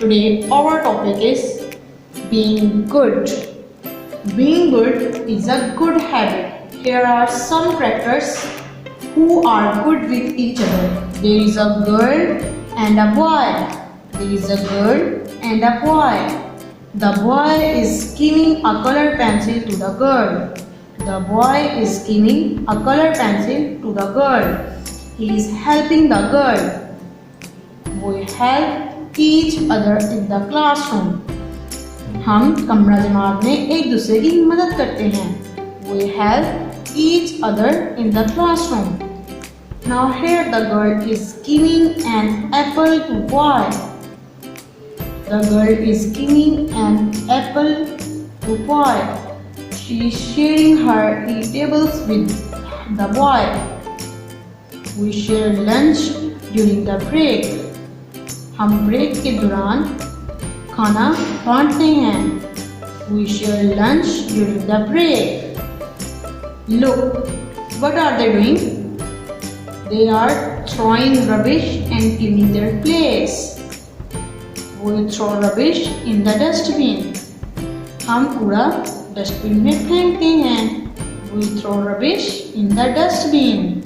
Today our topic is being good. Being good is a good habit. Here are some characters who are good with each other. There is a girl and a boy. There is a girl and a boy. The boy is giving a color pencil to the girl. The boy is giving a color pencil to the girl. He is helping the girl. We help each other in the classroom. हम कमरा जमात में एक दूसरे की मदद करते हैं. We help each other in the classroom. Now here the girl is giving an apple to boy. The girl is giving an apple to boy. She is sharing her eatables with the boy. We share lunch during the break. हम break के दौरान खाना बांटते हैं. We share lunch during the break. Look, what are they doing? They are throwing rubbish and cleaning their place. We throw rubbish in the dustbin. हम कूड़ा dustbin में फेंकते हैं. We throw rubbish in the dustbin.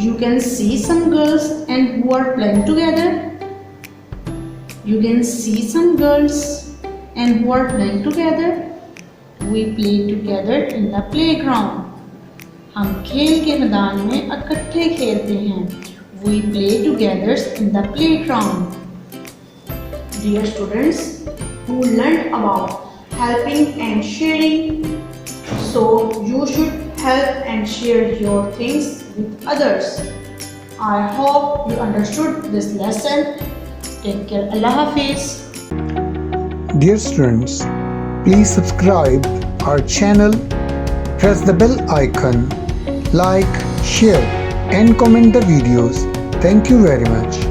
You can see some girls and who are playing together. You can see some girls and who are playing together. We play together in the playground. हम खेल के मैदान में इकट्ठे खेलते हैं. We play together in the playground. Dear students, who learned about helping and sharing, so you should help and share your things with others. I hope you understood this lesson. Take care. Allah Hafiz. Dear students, please subscribe our channel, press the bell icon, like, share and comment the videos. Thank you very much.